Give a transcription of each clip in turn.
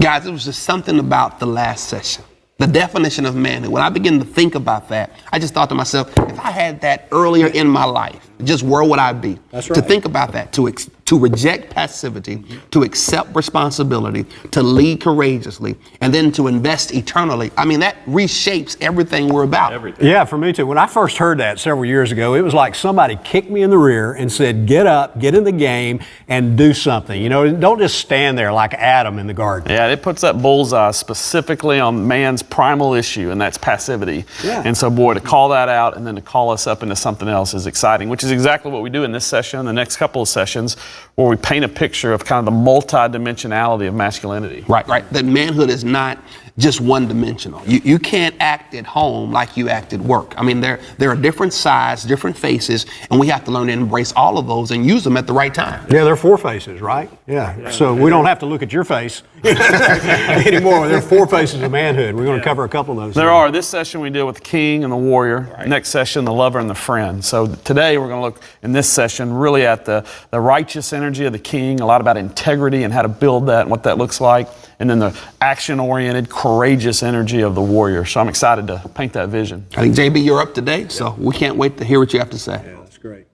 Guys, it was just something about the last session. The definition of manhood. When I began to think about that, I just thought to myself, if I had that earlier in my life, just where would I be? That's right. To think about that, to reject passivity, to accept responsibility, to lead courageously, and then to invest eternally. I mean, that reshapes everything we're about. Everything. Yeah, for me too. When I first heard that several years ago, it was like somebody kicked me in the rear and said, get up, get in the game, and do something. You know, don't just stand there like Adam in the garden. Yeah, it puts that bullseye specifically on man's primal issue, and that's passivity. Yeah. And so, boy, to call that out and then to call us up into something else is exciting, which is exactly what we do in this session and the next couple of sessions, where we paint a picture of kind of the multi-dimensionality of masculinity. Right. That manhood is not just one-dimensional. You can't act at home like you act at work. I mean, there are different sides, different faces, and we have to learn to embrace all of those and use them at the right time. Yeah, there are four faces, right? Yeah. So we don't have to look at your face anymore. There are four faces of manhood. We're going to cover a couple of those. There are. This session we deal with the king and the warrior. Right. Next session, the lover and the friend. So today we're going to look in this session really at the righteous energy of the king, a lot about integrity and how to build that and what that looks like, and then the action-oriented, courageous energy of the warrior. So I'm excited to paint that vision. I think, JB, you're up to date, so we can't wait to hear what you have to say. Yeah, that's great.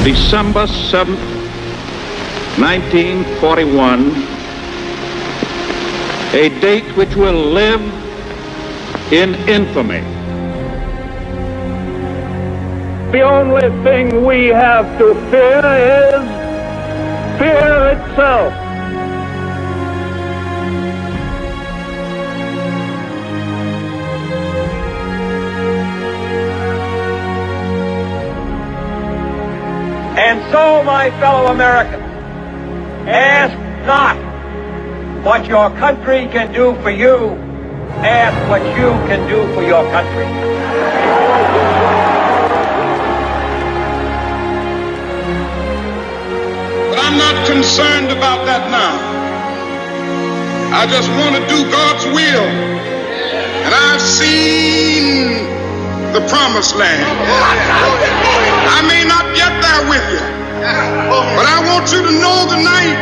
December 7th, 1941, a date which will live in infamy. The only thing we have to fear is fear itself. And so, my fellow Americans, ask not what your country can do for you, ask what you can do for your country. But I'm not concerned about that now. I just want to do God's will. And I've seen the promised land. I may not get there with you, but I want you to know tonight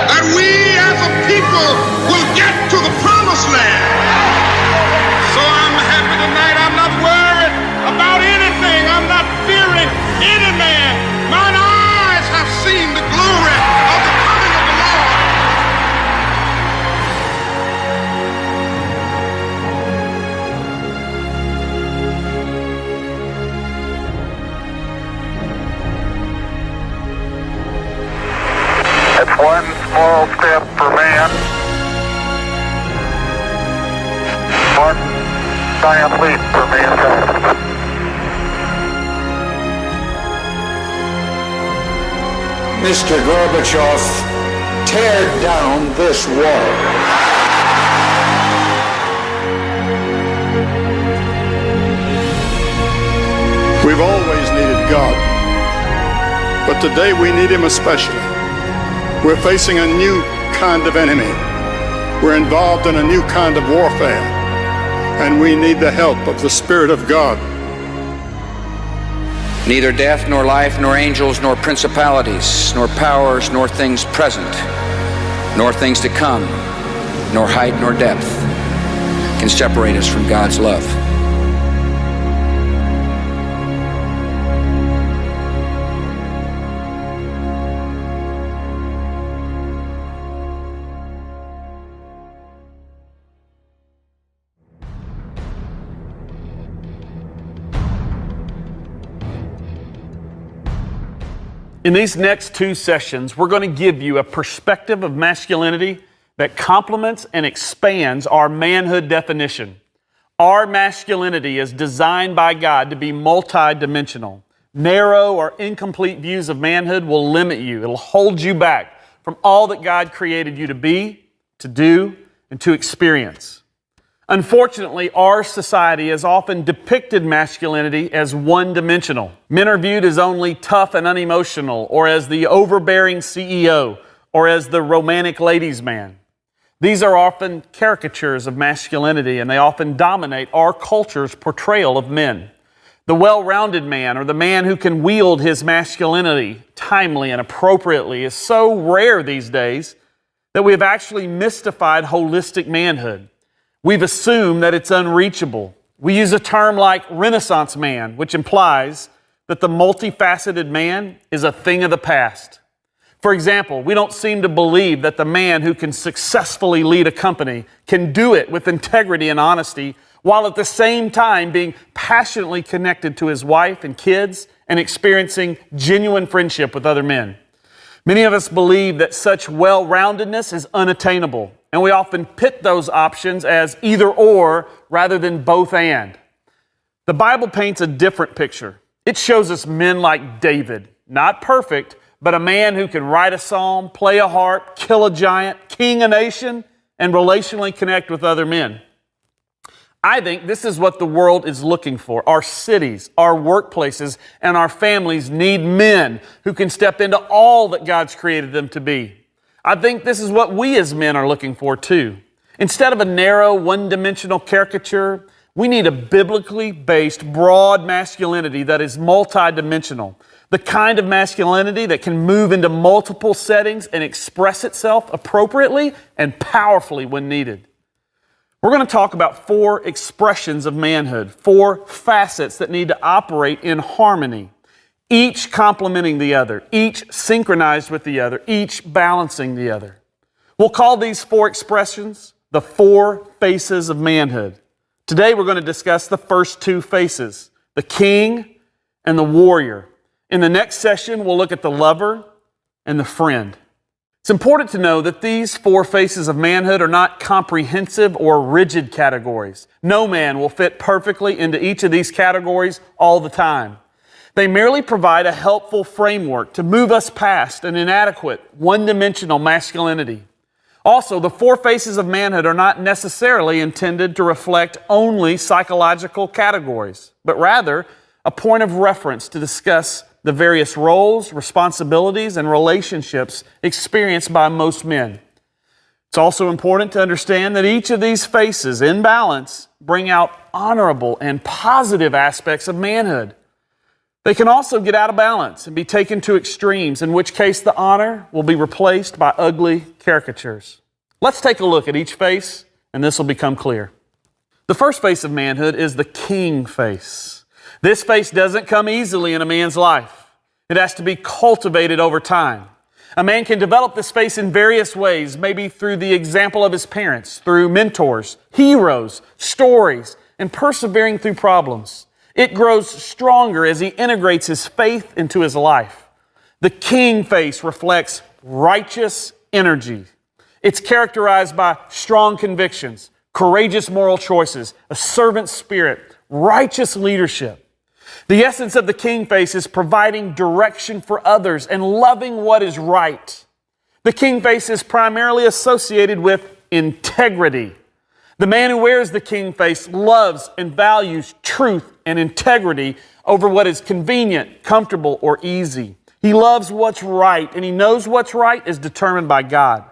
that we as a people will get to the promised land. So I'm happy tonight. I'm not worried about anything. I'm not fearing any man. Mine eyes have seen the glory of the coming of the Lord. It's one small step for man, one giant leap for mankind. Mr. Gorbachev, tear down this wall. We've always needed God, but today we need Him especially. We're facing a new kind of enemy. We're involved in a new kind of warfare, and we need the help of the Spirit of God. Neither death, nor life, nor angels, nor principalities, nor powers, nor things present, nor things to come, nor height, nor depth can separate us from God's love. In these next two sessions, we're going to give you a perspective of masculinity that complements and expands our manhood definition. Our masculinity is designed by God to be multidimensional. Narrow or incomplete views of manhood will limit you. It'll hold you back from all that God created you to be, to do, and to experience. Unfortunately, our society has often depicted masculinity as one-dimensional. Men are viewed as only tough and unemotional, or as the overbearing CEO, or as the romantic ladies' man. These are often caricatures of masculinity, and they often dominate our culture's portrayal of men. The well-rounded man, or the man who can wield his masculinity timely and appropriately, is so rare these days that we have actually mystified holistic manhood. We've assumed that it's unreachable. We use a term like Renaissance man, which implies that the multifaceted man is a thing of the past. For example, we don't seem to believe that the man who can successfully lead a company can do it with integrity and honesty, while at the same time being passionately connected to his wife and kids and experiencing genuine friendship with other men. Many of us believe that such well-roundedness is unattainable, and we often pit those options as either or rather than both and. The Bible paints a different picture. It shows us men like David, not perfect, but a man who can write a psalm, play a harp, kill a giant, king a nation, and relationally connect with other men. I think this is what the world is looking for. Our cities, our workplaces, and our families need men who can step into all that God's created them to be. I think this is what we as men are looking for too. Instead of a narrow, one-dimensional caricature, we need a biblically based, broad masculinity that is multidimensional. The kind of masculinity that can move into multiple settings and express itself appropriately and powerfully when needed. We're going to talk about 4 expressions of manhood, 4 facets that need to operate in harmony, each complementing the other, each synchronized with the other, each balancing the other. We'll call these 4 expressions the 4 faces of manhood. Today we're going to discuss the first 2 faces, the king and the warrior. In the next session, we'll look at the lover and the friend. It's important to know that these 4 faces of manhood are not comprehensive or rigid categories. No man will fit perfectly into each of these categories all the time. They merely provide a helpful framework to move us past an inadequate, one-dimensional masculinity. Also, the 4 faces of manhood are not necessarily intended to reflect only psychological categories, but rather a point of reference to discuss the various roles, responsibilities, and relationships experienced by most men. It's also important to understand that each of these faces, in balance, bring out honorable and positive aspects of manhood. They can also get out of balance and be taken to extremes, in which case the honor will be replaced by ugly caricatures. Let's take a look at each face, and this will become clear. The first face of manhood is the king face. This face doesn't come easily in a man's life. It has to be cultivated over time. A man can develop this face in various ways, maybe through the example of his parents, through mentors, heroes, stories, and persevering through problems. It grows stronger as he integrates his faith into his life. The king face reflects righteous energy. It's characterized by strong convictions, courageous moral choices, a servant spirit, righteous leadership. The essence of the king face is providing direction for others and loving what is right. The king face is primarily associated with integrity. The man who wears the king face loves and values truth and integrity over what is convenient, comfortable, or easy. He loves what's right, and he knows what's right is determined by God.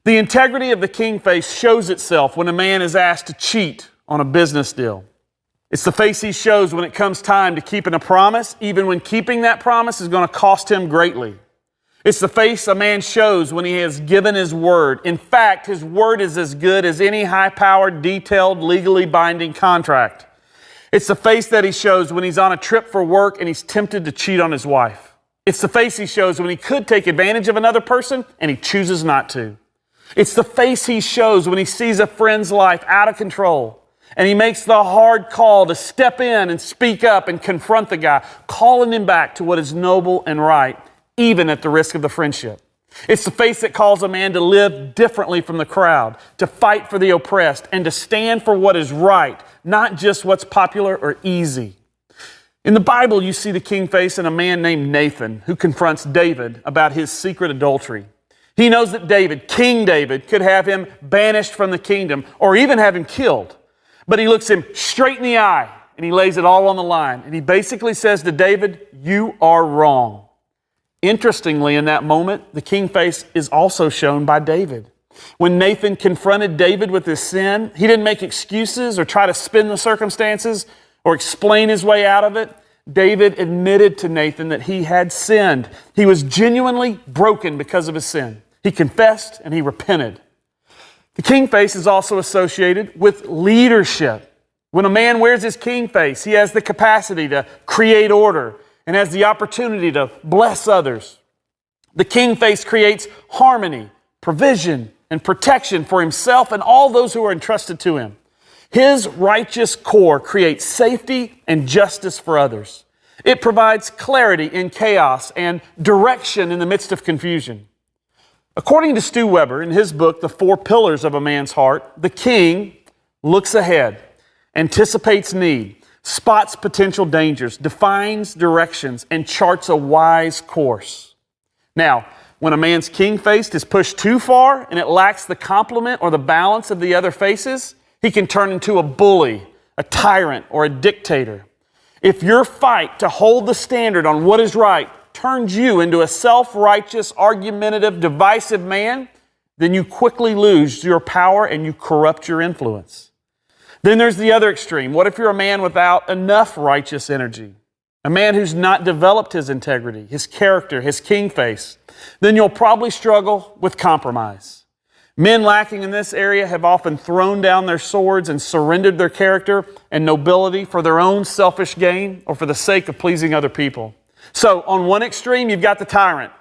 The integrity of the king face shows itself when a man is asked to cheat on a business deal. It's the face he shows when it comes time to keeping a promise, even when keeping that promise is going to cost him greatly. It's the face a man shows when he has given his word. In fact, his word is as good as any high-powered, detailed, legally binding contract. It's the face that he shows when he's on a trip for work and he's tempted to cheat on his wife. It's the face he shows when he could take advantage of another person and he chooses not to. It's the face he shows when he sees a friend's life out of control and he makes the hard call to step in and speak up and confront the guy, calling him back to what is noble and right, even at the risk of the friendship. It's the face that calls a man to live differently from the crowd, to fight for the oppressed, and to stand for what is right, not just what's popular or easy. In the Bible, you see the king face in a man named Nathan, who confronts David about his secret adultery. He knows that David, King David, could have him banished from the kingdom or even have him killed. but he looks him straight in the eye and he lays it all on the line. And he basically says to David, you are wrong. Interestingly, in that moment, the king face is also shown by David. When Nathan confronted David with his sin, he didn't make excuses or try to spin the circumstances or explain his way out of it. David admitted to Nathan that he had sinned. He was genuinely broken because of his sin. He confessed and he repented. The king face is also associated with leadership. When a man wears his king face, he has the capacity to create order and has the opportunity to bless others. The king face creates harmony, provision, and protection for himself and all those who are entrusted to him. His righteous core creates safety and justice for others. It provides clarity in chaos and direction in the midst of confusion. According to Stu Weber, in his book, The Four Pillars of a Man's Heart, the king looks ahead, anticipates need, spots potential dangers, defines directions, and charts a wise course. Now, when a man's king face is pushed too far and it lacks the complement or the balance of the other faces, he can turn into a bully, a tyrant, or a dictator. If your fight to hold the standard on what is right turns you into a self-righteous, argumentative, divisive man, then you quickly lose your power and you corrupt your influence. Then there's the other extreme. What if you're a man without enough righteous energy? A man who's not developed his integrity, his character, his king face? Then you'll probably struggle with compromise. Men lacking in this area have often thrown down their swords and surrendered their character and nobility for their own selfish gain or for the sake of pleasing other people. So on one extreme, you've got the tyrant.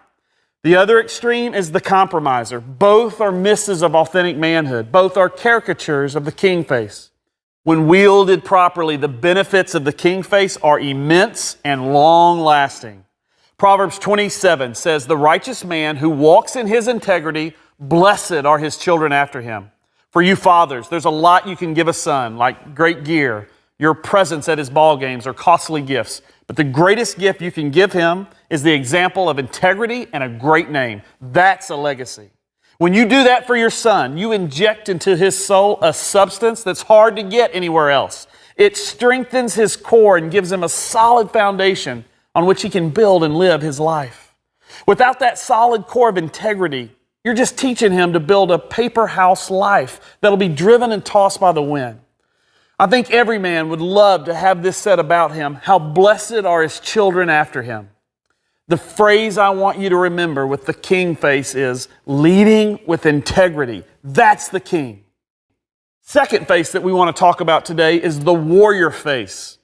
The other extreme is the compromiser. Both are misses of authentic manhood. Both are caricatures of the king face. When wielded properly, the benefits of the king face are immense and long-lasting. Proverbs 27 says, "The righteous man who walks in his integrity, blessed are his children after him." For you fathers, there's a lot you can give a son, like great gear, your presence at his ball games, or costly gifts. But the greatest gift you can give him is the example of integrity and a great name. That's a legacy. When you do that for your son, you inject into his soul a substance that's hard to get anywhere else. It strengthens his core and gives him a solid foundation on which he can build and live his life. Without that solid core of integrity, you're just teaching him to build a paper house life that'll be driven and tossed by the wind. I think every man would love to have this said about him: how blessed are his children after him. The phrase I want you to remember with the king face is leading with integrity. That's the king. Second face that we want to talk about today is the warrior face.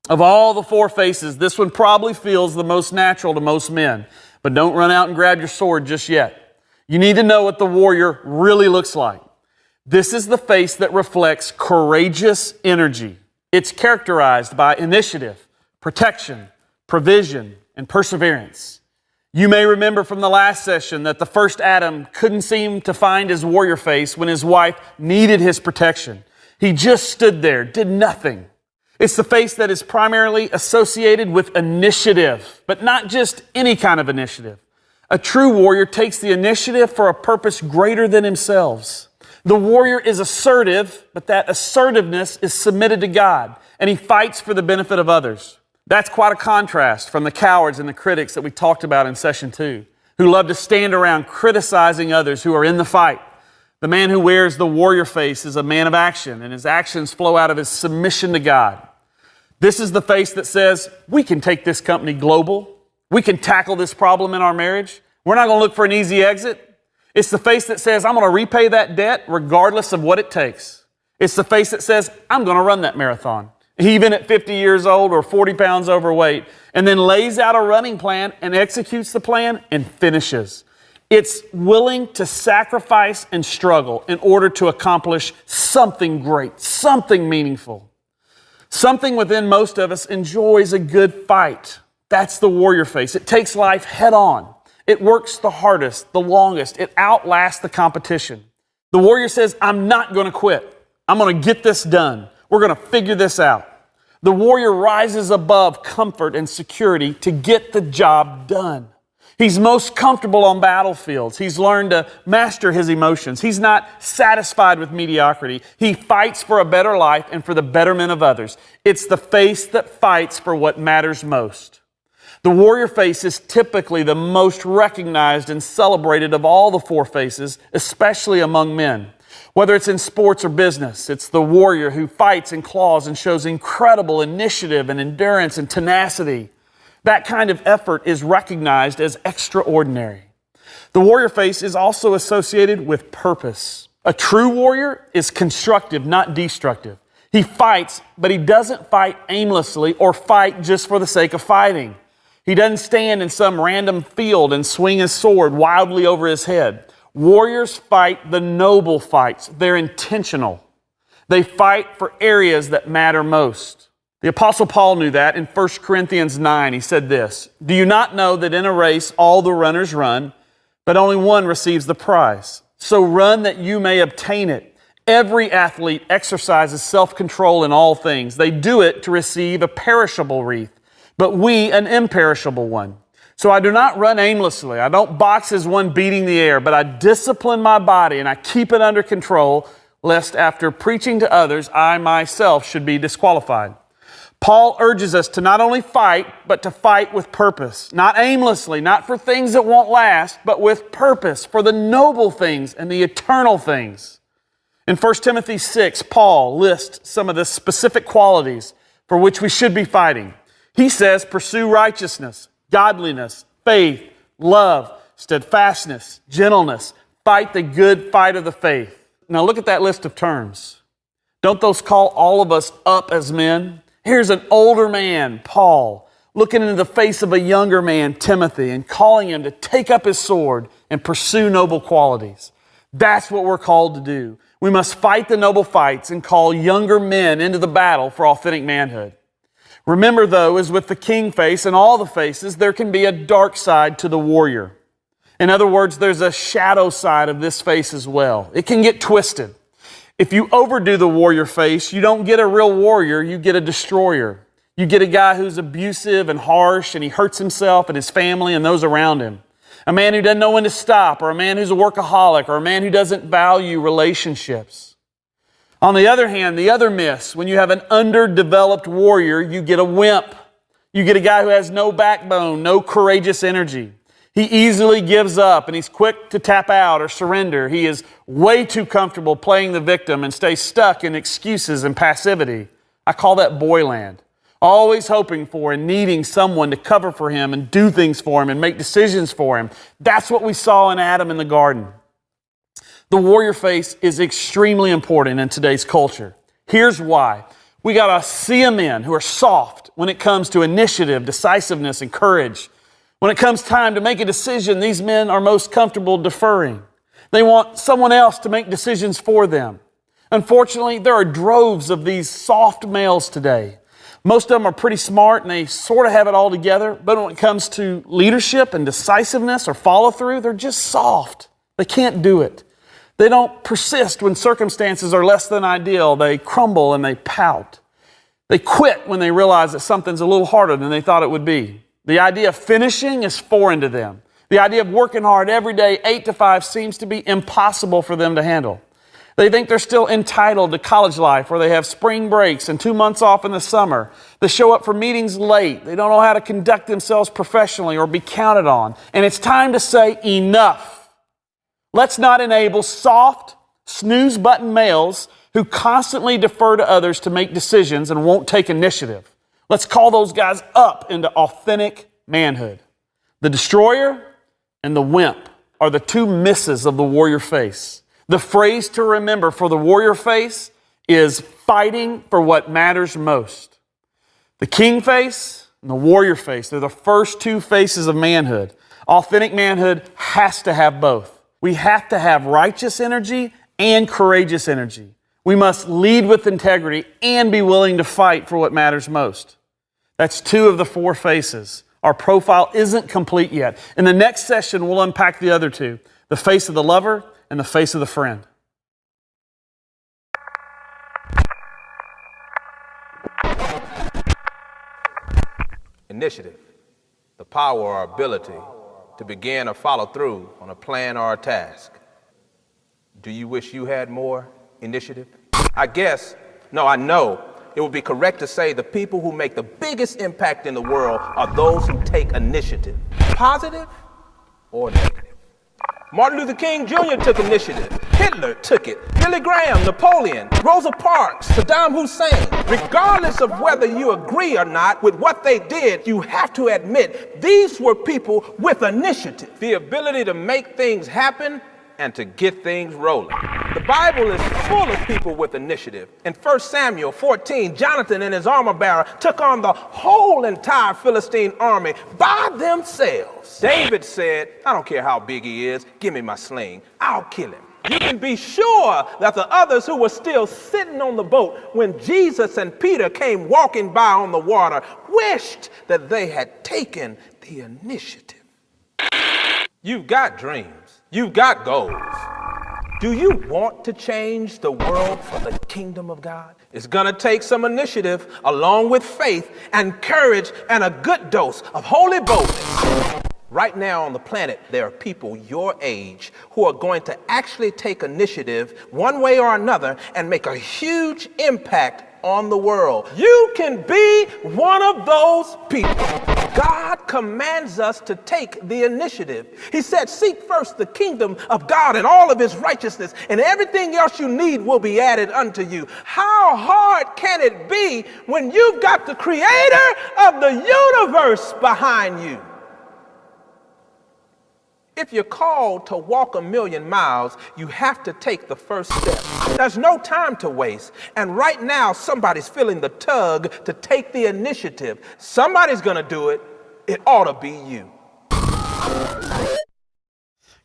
Of all the four faces, this one probably feels the most natural to most men. But don't run out and grab your sword just yet. You need to know what the warrior really looks like. This is the face that reflects courageous energy. It's characterized by initiative, protection, provision, and perseverance. You may remember from the last session that the first Adam couldn't seem to find his warrior face when his wife needed his protection. He just stood there, did nothing. It's the face that is primarily associated with initiative, but not just any kind of initiative. A true warrior takes the initiative for a purpose greater than themselves. The warrior is assertive, but that assertiveness is submitted to God, and he fights for the benefit of others. That's quite a contrast from the cowards and the critics that we talked about in session 2, who love to stand around criticizing others who are in the fight. The man who wears the warrior face is a man of action, and his actions flow out of his submission to God. This is the face that says, we can take this company global. We can tackle this problem in our marriage. We're not going to look for an easy exit. It's the face that says, I'm going to repay that debt regardless of what it takes. It's the face that says, I'm going to run that marathon, even at 50 years old or 40 pounds overweight, and then lays out a running plan and executes the plan and finishes. It's willing to sacrifice and struggle in order to accomplish something great, something meaningful. Something within most of us enjoys a good fight. That's the warrior face. It takes life head on. It works the hardest, the longest. It outlasts the competition. The warrior says, I'm not going to quit. I'm going to get this done. We're going to figure this out. The warrior rises above comfort and security to get the job done. He's most comfortable on battlefields. He's learned to master his emotions. He's not satisfied with mediocrity. He fights for a better life and for the betterment of others. It's the face that fights for what matters most. The warrior face is typically the most recognized and celebrated of all the four faces, especially among men. Whether it's in sports or business, it's the warrior who fights and claws and shows incredible initiative and endurance and tenacity. That kind of effort is recognized as extraordinary. The warrior face is also associated with purpose. A true warrior is constructive, not destructive. He fights, but he doesn't fight aimlessly or fight just for the sake of fighting. He doesn't stand in some random field and swing his sword wildly over his head. Warriors fight the noble fights. They're intentional. They fight for areas that matter most. The Apostle Paul knew that in 1 Corinthians 9. He said this, "Do you not know that in a race all the runners run, but only one receives the prize? So run that you may obtain it. Every athlete exercises self-control in all things. They do it to receive a perishable wreath, but we an imperishable one. So I do not run aimlessly. I don't box as one beating the air, but I discipline my body and I keep it under control, lest after preaching to others, I myself should be disqualified." Paul urges us to not only fight, but to fight with purpose. Not aimlessly, not for things that won't last, but with purpose, for the noble things and the eternal things. In 1 Timothy 6, Paul lists some of the specific qualities for which we should be fighting. He says, pursue righteousness, godliness, faith, love, steadfastness, gentleness. Fight the good fight of the faith. Now look at that list of terms. Don't those call all of us up as men? Here's an older man, Paul, looking into the face of a younger man, Timothy, and calling him to take up his sword and pursue noble qualities. That's what we're called to do. We must fight the noble fights and call younger men into the battle for authentic manhood. Remember, though, as with the king face and all the faces, there can be a dark side to the warrior. In other words, there's a shadow side of this face as well. It can get twisted. If you overdo the warrior face, you don't get a real warrior, you get a destroyer. You get a guy who's abusive and harsh, and he hurts himself and his family and those around him. A man who doesn't know when to stop, or a man who's a workaholic, or a man who doesn't value relationships. On the other hand, the other miss, when you have an underdeveloped warrior, you get a wimp. You get a guy who has no backbone, no courageous energy. He easily gives up and he's quick to tap out or surrender. He is way too comfortable playing the victim and stays stuck in excuses and passivity. I call that boyland. Always hoping for and needing someone to cover for him and do things for him and make decisions for him. That's what we saw in Adam in the garden. The warrior face is extremely important in today's culture. Here's why. We got a sea of men who are soft when it comes to initiative, decisiveness, and courage. When it comes time to make a decision, these men are most comfortable deferring. They want someone else to make decisions for them. Unfortunately, there are droves of these soft males today. Most of them are pretty smart and they sort of have it all together, but when it comes to leadership and decisiveness or follow through, they're just soft. They can't do it. They don't persist when circumstances are less than ideal. They crumble and they pout. They quit when they realize that something's a little harder than they thought it would be. The idea of finishing is foreign to them. The idea of working hard every day, 8 to 5, seems to be impossible for them to handle. They think they're still entitled to college life where they have spring breaks and 2 months off in the summer. They show up for meetings late. They don't know how to conduct themselves professionally or be counted on. And it's time to say enough. Let's not enable soft, snooze-button males who constantly defer to others to make decisions and won't take initiative. Let's call those guys up into authentic manhood. The destroyer and the wimp are the two misses of the warrior face. The phrase to remember for the warrior face is fighting for what matters most. The king face and the warrior face, they're the first two faces of manhood. Authentic manhood has to have both. We have to have righteous energy and courageous energy. We must lead with integrity and be willing to fight for what matters most. That's 2 of the 4 faces. Our profile isn't complete yet. In the next session, we'll unpack the other 2, the face of the lover and the face of the friend. Initiative, the power or ability to begin or follow through on a plan or a task. Do you wish you had more initiative? I know it would be correct to say the people who make the biggest impact in the world are those who take initiative, positive or negative. Martin Luther King Jr. took initiative. Hitler took it. Billy Graham, Napoleon, Rosa Parks, Saddam Hussein. Regardless of whether you agree or not with what they did, you have to admit these were people with initiative. The ability to make things happen and to get things rolling. The Bible is full of people with initiative. In 1 Samuel 14, Jonathan and his armor bearer took on the whole entire Philistine army by themselves. David said, I don't care how big he is, give me my sling, I'll kill him. You can be sure that the others who were still sitting on the boat when Jesus and Peter came walking by on the water wished that they had taken the initiative. You've got dreams. You've got goals. Do you want to change the world for the kingdom of God? It's gonna take some initiative along with faith and courage and a good dose of holy boldness. Right now on the planet, there are people your age who are going to actually take initiative one way or another and make a huge impact on the world. You can be one of those people. God commands us to take the initiative. He said, seek first the kingdom of God and all of his righteousness, and everything else you need will be added unto you. How hard can it be when you've got the creator of the universe behind you? If you're called to walk 1,000,000 miles, you have to take the first step. There's no time to waste. And right now, somebody's feeling the tug to take the initiative. Somebody's gonna do it. It ought to be you.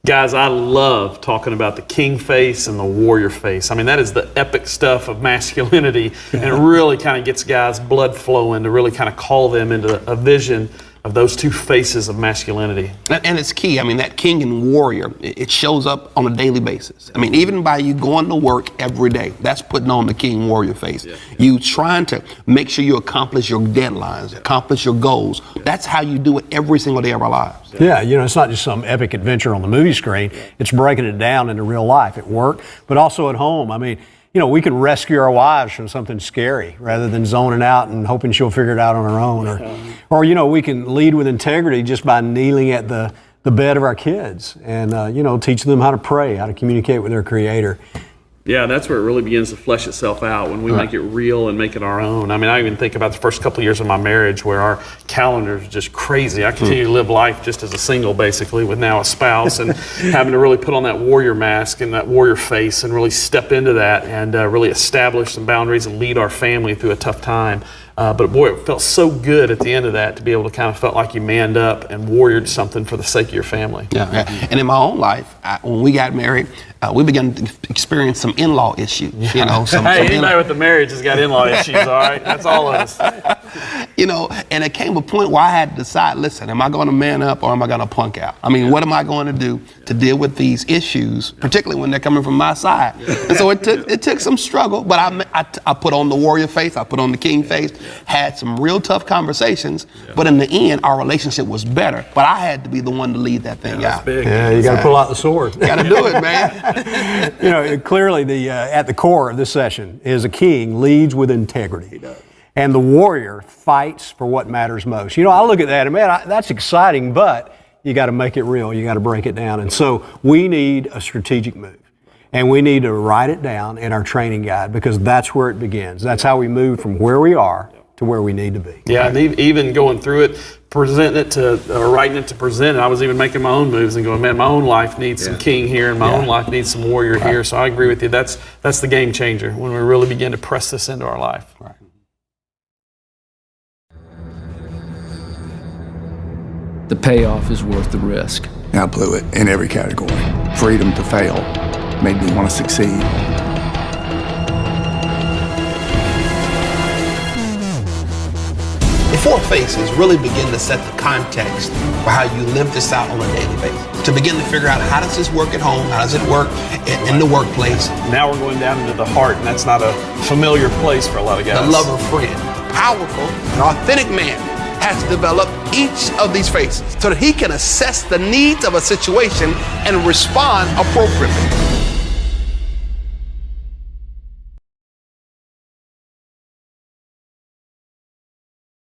Guys, I love talking about the king face and the warrior face. I mean, that is the epic stuff of masculinity, and it really kind of gets guys' blood flowing to really kind of call them into a vision of those two faces of masculinity. And it's key. I mean, that king and warrior, it shows up on a daily basis. I mean, even by you going to work every day, that's putting on the king warrior face. Yeah. You trying to make sure you accomplish your deadlines, accomplish your goals. That's how you do it every single day of our lives. Yeah, you know, it's not just some epic adventure on the movie screen. It's breaking it down into real life at work, but also at home. I mean, you know, we can rescue our wives from something scary rather than zoning out and hoping she'll figure it out on her own. Or you know, we can lead with integrity just by kneeling at the bed of our kids and, you know, teaching them how to pray, how to communicate with their Creator. Yeah, that's where it really begins to flesh itself out, when we make it real and make it our own. I mean, I even think about the first couple of years of my marriage where our calendars are just crazy. I continue to live life just as a single, basically, with now a spouse, and having to really put on that warrior mask and that warrior face and really step into that and really establish some boundaries and lead our family through a tough time. But boy, it felt so good at the end of that to be able to kind of felt like you manned up and warriored something for the sake of your family. Yeah. And in my own life, when we got married, we began to experience some in-law issues. Yeah. You know, anybody with the marriage has got in-law issues, all right? That's all of us. You know, and it came a point where I had to decide, listen, am I going to man up or am I going to punk out? I mean, what am I going to do to deal with these issues, particularly when they're coming from my side? And so it took some struggle, but I put on the warrior face, I put on the king face, had some real tough conversations, but in the end, our relationship was better. But I had to be the one to lead that thing out. Big. Yeah, you got to pull out the sword. Got to do it, man. You know, clearly at the core of this session is a king leads with integrity. He does. And the warrior fights for what matters most. You know, I look at that and man, that's exciting, but you got to make it real. You got to break it down. And so we need a strategic move. And we need to write it down in our training guide because that's where it begins. That's how we move from where we are to where we need to be. Yeah, and even going through it, presenting it to, writing it to present it, I was even making my own moves and going, man, my own life needs some king here and my own life needs some warrior here. So I agree with you. That's the game changer when we really begin to press this into our life. Right. The payoff is worth the risk. I blew it in every category. Freedom to fail made me want to succeed. The four faces really begin to set the context for how you live this out on a daily basis. To begin to figure out how does this work at home, how does it work in the workplace. Now we're going down into the heart, and that's not a familiar place for a lot of guys. The lover friend, powerful, an authentic man has developed each of these phases so that he can assess the needs of a situation and respond appropriately.